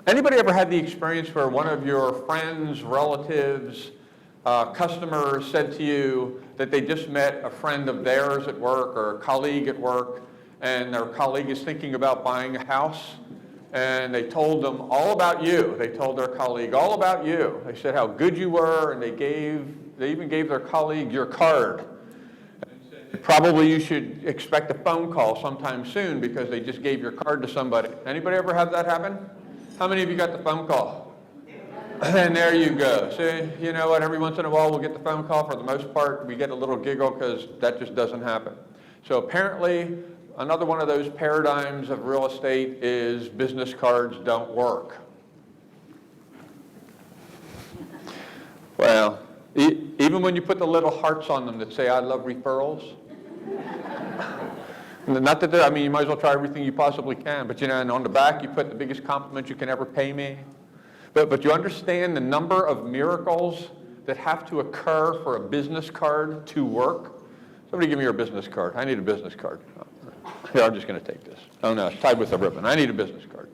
Anybody ever had the experience where one of your friends, relatives, customers said to you that they just met a friend of theirs at work or a colleague at work, and their colleague is thinking about buying a house, and they told them all about you. They told their colleague all about you. They said how good you were, and they even gave their colleague your card. Probably you should expect a phone call sometime soon because they just gave your card to somebody. Anybody ever have that happen? How many of you got the phone call? And there you go. See, you know what? Every once in a while we'll get the phone call. For the most part, we get a little giggle because that just doesn't happen. So apparently, another one of those paradigms of real estate is business cards don't work. Well, even when you put the little hearts on them that say, I love referrals. Not that I mean, you might as well try everything you possibly can, but you know, and on the back you put the biggest compliment you can ever pay me. But you understand the number of miracles that have to occur for a business card to work? Somebody give me your business card. I need a business card. Here, I'm just going to take this. Oh no, it's tied with a ribbon. I need a business card.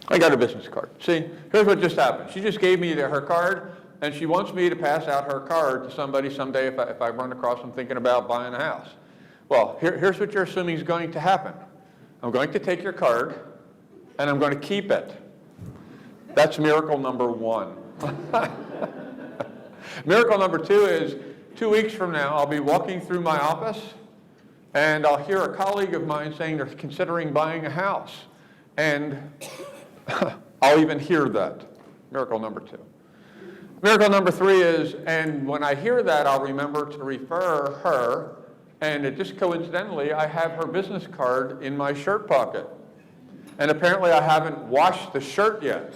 I got a business card. See, here's what just happened. She just gave me her card, and she wants me to pass out her card to somebody someday if I run across them thinking about buying a house. Well, here's what you're assuming is going to happen. I'm going to take your card, and I'm going to keep it. That's miracle number one. Miracle number two is 2 weeks from now, I'll be walking through my office, and I'll hear a colleague of mine saying they're considering buying a house. And I'll even hear that. Miracle number two. Miracle number three is, and when I hear that, I'll remember to refer her, and just coincidentally, I have her business card in my shirt pocket. And apparently I haven't washed the shirt yet.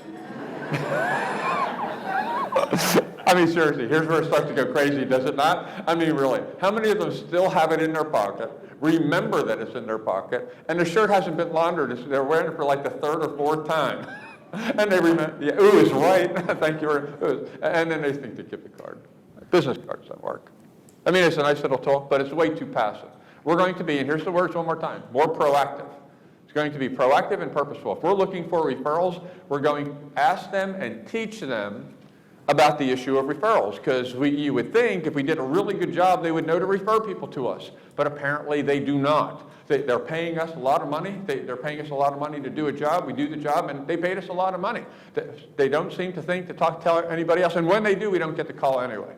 I mean, seriously, here's where it starts to go crazy, does it not? I mean, really, how many of them still have it in their pocket, remember that it's in their pocket, and the shirt hasn't been laundered, they're wearing it for like the third or fourth time. And they remember, yeah, ooh is right, thank you, and then they think to keep the card. Business cards don't work. I mean, it's a nice little talk, but it's way too passive. We're going to be, and here's the words one more time, more proactive. It's going to be proactive and purposeful. If we're looking for referrals, we're going to ask them and teach them about the issue of referrals, because you would think if we did a really good job, they would know to refer people to us, but apparently they do not. They're paying us a lot of money. They're paying us a lot of money to do a job. We do the job, and they paid us a lot of money. They don't seem to think to tell anybody else, and when they do, we don't get the call anyway.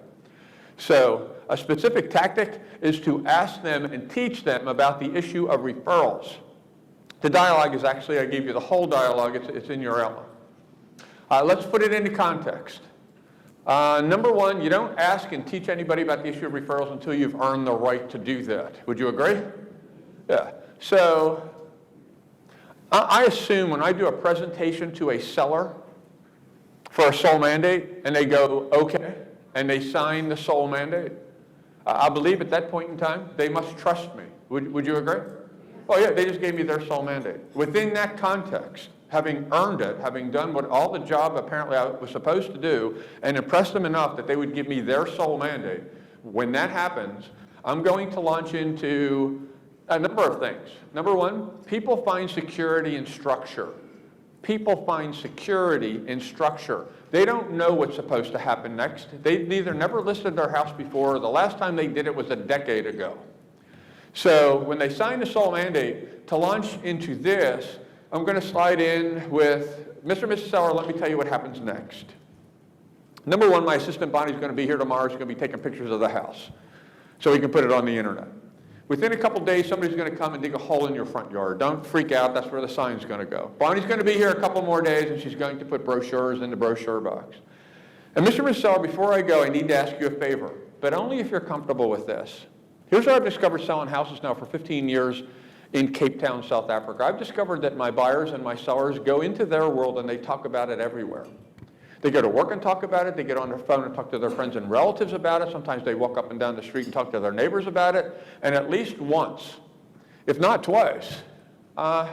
So a specific tactic is to ask them and teach them about the issue of referrals. The dialogue is actually, I gave you the whole dialogue, it's in your outline. Let's put it into context. Number one, you don't ask and teach anybody about the issue of referrals until you've earned the right to do that. Would you agree? Yeah. So I assume when I do a presentation to a seller for a sole mandate and they go, okay, and they sign the sole mandate, I believe at that point in time, they must trust me. Would you agree? Oh yeah, they just gave me their sole mandate. Within that context, having earned it, having done what all the job apparently I was supposed to do, and impressed them enough that they would give me their sole mandate, when that happens, I'm going to launch into a number of things. Number one, people find security in structure. People find security in structure. They don't know what's supposed to happen next. They've either never listed their house before, or the last time they did it was a decade ago. So when they sign the sole mandate, to launch into this, I'm going to slide in with, Mr. and Mrs. Seller, let me tell you what happens next. Number one, my assistant Bonnie's going to be here tomorrow. She's going to be taking pictures of the house so we can put it on the internet. Within a couple days, somebody's going to come and dig a hole in your front yard. Don't freak out. That's where the sign's going to go. Bonnie's going to be here a couple more days, and she's going to put brochures in the brochure box. And Mr. and Mrs. Seller, before I go, I need to ask you a favor, but only if you're comfortable with this. Here's what I've discovered selling houses now for 15 years in Cape Town, South Africa. I've discovered that my buyers and my sellers go into their world and they talk about it everywhere. They go to work and talk about it. They get on their phone and talk to their friends and relatives about it. Sometimes they walk up and down the street and talk to their neighbors about it. And at least once, if not twice,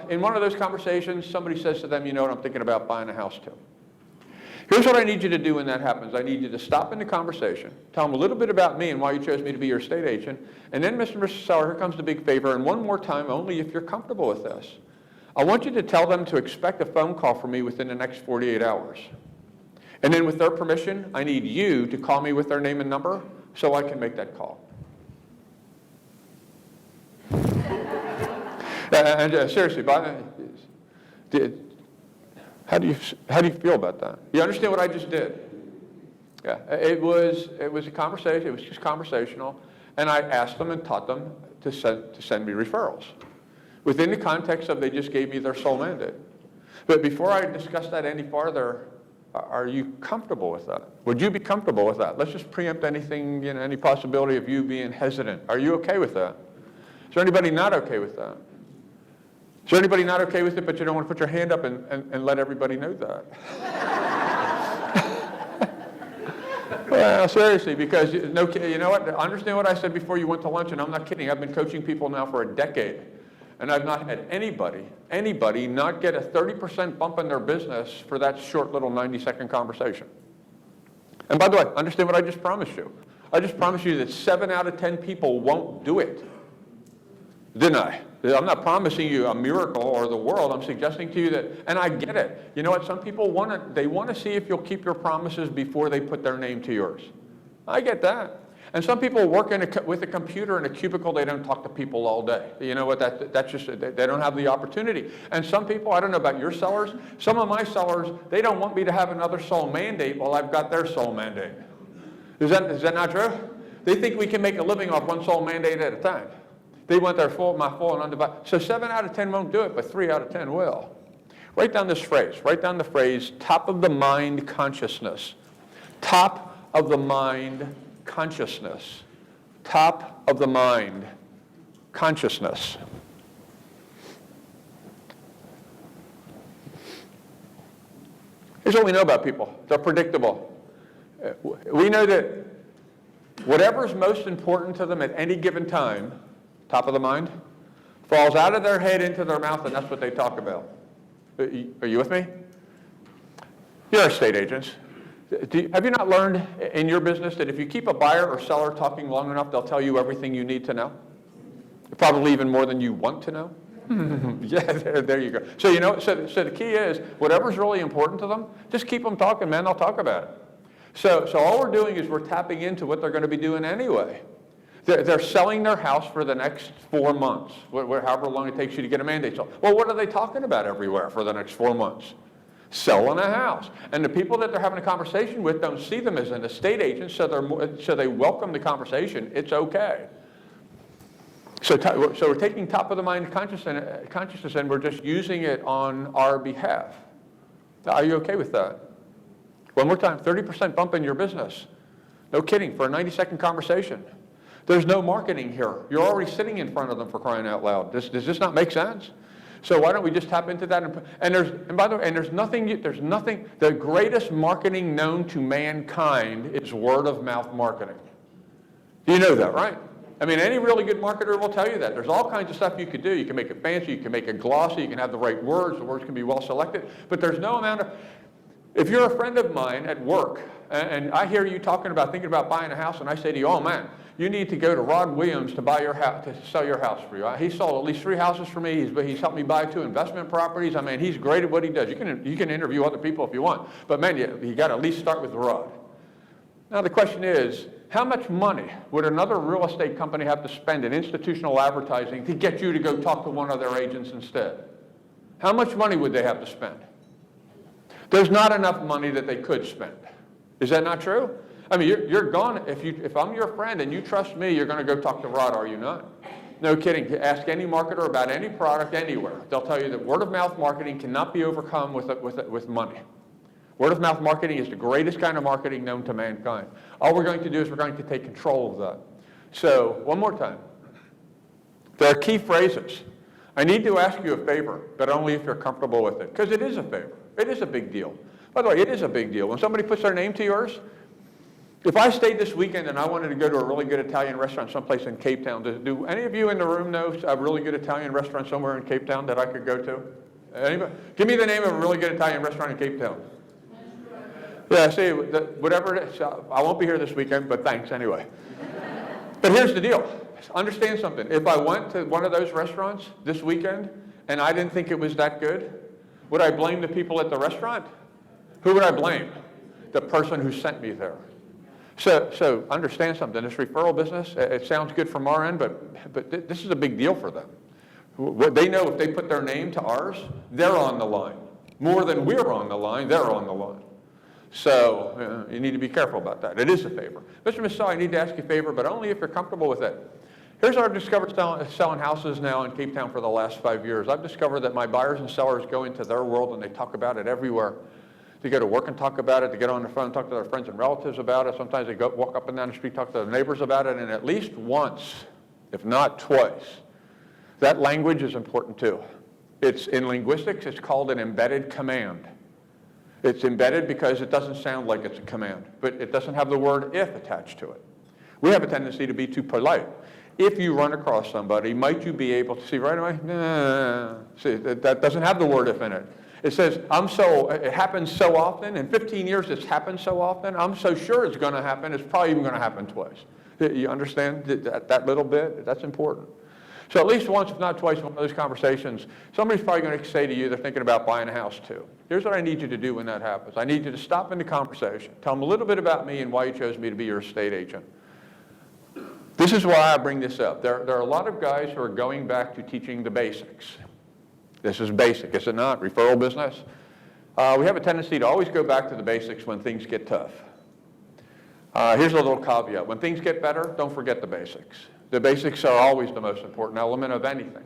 in one of those conversations, somebody says to them, you know what, I'm thinking about buying a house too. Here's what I need you to do when that happens. I need you to stop in the conversation, tell them a little bit about me and why you chose me to be your estate agent, and then, Mr. and Mrs. Seller, here comes the big favor, and one more time, only if you're comfortable with this. I want you to tell them to expect a phone call from me within the next 48 hours. And then with their permission, I need you to call me with their name and number so I can make that call. Seriously, how do you feel about that? You understand what I just did? Yeah, it was a conversation. It was just conversational, and I asked them and taught them to send me referrals within the context of they just gave me their sole mandate. But before I discuss that any farther, are you comfortable with that? Would you be comfortable with that? Let's just preempt anything, any possibility of you being hesitant. Are you okay with that? Is there anybody not okay with that? Is there anybody not okay with it, but you don't want to put your hand up and let everybody know that? Well, seriously, because you know what? Understand what I said before you went to lunch, and I'm not kidding. I've been coaching people now for a decade, and I've not had anybody not get a 30% bump in their business for that short little 90-second conversation. And by the way, understand what I just promised you. I just promised you that 7 out of 10 people won't do it. Didn't I? I'm not promising you a miracle or the world. I'm suggesting to you that, and I get it. You know what? Some people want to see if you'll keep your promises before they put their name to yours. I get that. And some people work with a computer in a cubicle. They don't talk to people all day. You know what? That's just, they don't have the opportunity. And some people, I don't know about your sellers, some of my sellers, they don't want me to have another sole mandate while I've got their sole mandate. Is that not true? They think we can make a living off one sole mandate at a time. They want my full and undivided. So 7 out of 10 won't do it, but 3 out of 10 will. Write down this phrase. Write down the phrase, top of the mind consciousness. Top of the mind consciousness. Top of the mind consciousness. Here's what we know about people. They're predictable. We know that whatever's most important to them at any given time, top of the mind, falls out of their head into their mouth, and that's what they talk about. Are you with me? You're estate agents. Have you not learned in your business that if you keep a buyer or seller talking long enough, they'll tell you everything you need to know? Probably even more than you want to know? Yeah, there you go. So so the key is, whatever's really important to them, just keep them talking, man, they'll talk about it. So all we're doing is we're tapping into what they're going to be doing anyway. They're selling their house for the next 4 months, however long it takes you to get a mandate sold. Well, what are they talking about everywhere for the next 4 months? Selling a house. And the people that they're having a conversation with don't see them as an estate agent, so they welcome the conversation. It's okay. So we're taking top of the mind consciousness and we're just using it on our behalf. Are you okay with that? One more time, 30% bump in your business. No kidding, for a 90-second conversation. There's no marketing here. You're already sitting in front of them, for crying out loud. Does this not make sense? So why don't we just tap into that? And by the way, there's nothing, the greatest marketing known to mankind is word of mouth marketing. You know that, right? I mean, any really good marketer will tell you that. There's all kinds of stuff you could do. You can make it fancy, you can make it glossy, you can have the right words, the words can be well selected, but there's no amount of, if you're a friend of mine at work, and I hear you thinking about buying a house, and I say to you, oh man, you need to go to Rod Williams to buy your house, to sell your house for you. He sold at least 3 houses for me. He's helped me buy 2 investment properties. I mean, he's great at what he does. You can interview other people if you want, but man, you got to at least start with Rod. Now the question is, how much money would another real estate company have to spend in institutional advertising to get you to go talk to one of their agents instead? How much money would they have to spend? There's not enough money that they could spend. Is that not true? I mean, you're gone. If I'm your friend and you trust me, you're going to go talk to Rod, are you not? No kidding. Ask any marketer about any product anywhere. They'll tell you that word of mouth marketing cannot be overcome with money. Word of mouth marketing is the greatest kind of marketing known to mankind. All we're going to do is we're going to take control of that. So one more time. There are key phrases. I need to ask you a favor, but only if you're comfortable with it, because it is a favor. It is a big deal. By the way, it is a big deal. When somebody puts their name to yours, if I stayed this weekend and I wanted to go to a really good Italian restaurant someplace in Cape Town, do any of you in the room know a really good Italian restaurant somewhere in Cape Town that I could go to? Anybody? Give me the name of a really good Italian restaurant in Cape Town. Yeah, see, whatever it is, I won't be here this weekend, but thanks anyway. But here's the deal. Understand something. If I went to one of those restaurants this weekend and I didn't think it was that good, would I blame the people at the restaurant? Who would I blame? The person who sent me there. So understand something. This referral business, it sounds good from our end, but this is a big deal for them. What they know, if they put their name to ours, they're on the line. More than we're on the line, they're on the line. So you need to be careful about that. It is a favor. Mr. and Ms. Seller, I need to ask you a favor, but only if you're comfortable with it. Here's our discovered selling houses now in Cape Town for the last 5 years. I've discovered that my buyers and sellers go into their world and they talk about it everywhere. They go to work and talk about it. They get on the phone and talk to their friends and relatives about it. Sometimes they walk up and down the street, talk to their neighbors about it, and at least once, if not twice, that language is important too. It's in linguistics, it's called an embedded command. It's embedded because it doesn't sound like it's a command, but it doesn't have the word if attached to it. We have a tendency to be too polite. If you run across somebody, might you be able to see right away? Nah. See, that doesn't have the word if in it. It says, it happens so often. In 15 years, it's happened so often. I'm so sure it's going to happen. It's probably even going to happen twice. You understand that little bit? That's important. So at least once, if not twice, in one of those conversations, somebody's probably going to say to you, they're thinking about buying a house too. Here's what I need you to do when that happens. I need you to stop in the conversation. Tell them a little bit about me and why you chose me to be your estate agent. This is why I bring this up. There are a lot of guys who are going back to teaching the basics. This is basic, is it not? Referral business. We have a tendency to always go back to the basics when things get tough. Here's a little caveat. When things get better, don't forget the basics. The basics are always the most important element of anything.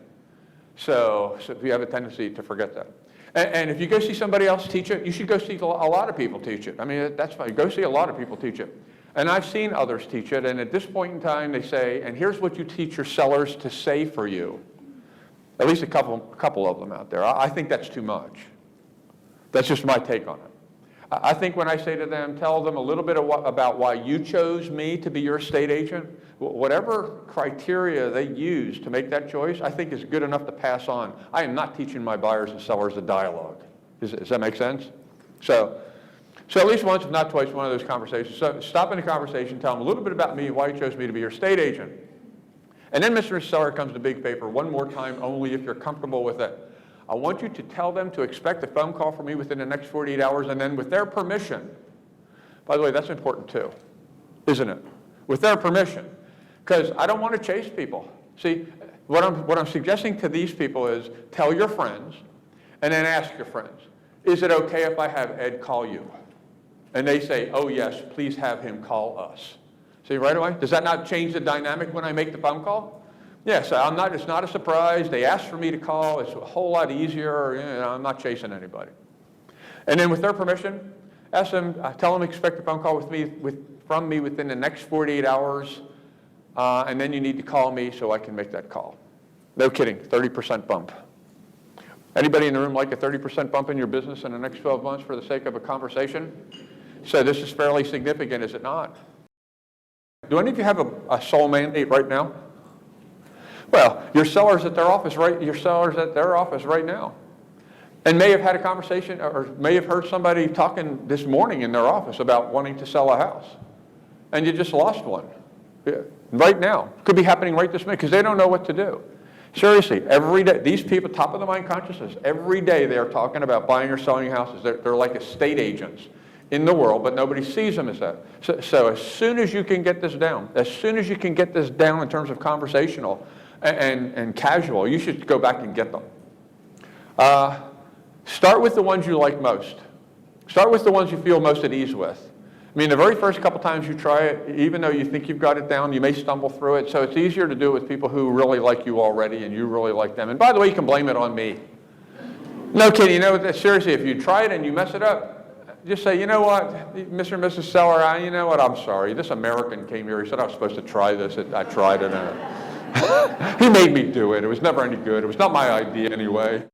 So if you have a tendency to forget that. And if you go see somebody else teach it, you should go see a lot of people teach it. I mean, that's fine. Go see a lot of people teach it. And I've seen others teach it, and at this point in time, they say, and here's what you teach your sellers to say for you. At least a couple of them out there. I think that's too much. That's just my take on it. I think when I say to them, tell them a little bit about why you chose me to be your estate agent, whatever criteria they use to make that choice, I think is good enough to pass on. I am not teaching my buyers and sellers a dialogue. Does that make sense? So at least once, if not twice, one of those conversations. So stop in the conversation, tell them a little bit about me and why you chose me to be your estate agent. And then Mr. Seller comes to big paper one more time, only if you're comfortable with it. I want you to tell them to expect a phone call from me within the next 48 hours, and then with their permission. By the way, that's important too, isn't it? With their permission. Because I don't want to chase people. See, what I'm suggesting to these people is tell your friends, and then ask your friends, is it okay if I have Ed call you? And they say, oh yes, please have him call us. See, right away? Does that not change the dynamic when I make the phone call? Yes, it's not a surprise. They asked for me to call. It's a whole lot easier. I'm not chasing anybody. And then with their permission, ask them, tell them expect a phone call from me within the next 48 hours, and then you need to call me so I can make that call. No kidding, 30% bump. Anybody in the room like a 30% bump in your business in the next 12 months for the sake of a conversation? So this is fairly significant, is it not? Do any of you have a sole mandate right now? Well, your sellers at their office right now. And may have had a conversation or may have heard somebody talking this morning in their office about wanting to sell a house. And you just lost one. Yeah, right now. Could be happening right this minute because they don't know what to do. Seriously, every day, these people, top of the mind consciousness, every day they are talking about buying or selling houses. They're like estate agents in the world, but nobody sees them as that. So as soon as you can get this down, in terms of conversational and casual, you should go back and get them. Start with the ones you like most. Start with the ones you feel most at ease with. I mean, the very first couple times you try it, even though you think you've got it down, you may stumble through it. So it's easier to do it with people who really like you already and you really like them. And by the way, you can blame it on me. No kidding, seriously, if you try it and you mess it up, just say, you know what, Mr. and Mrs. Seller, you know what, I'm sorry. This American came here, he said I was supposed to try this. I tried it. He made me do it. It was never any good. It was not my idea anyway.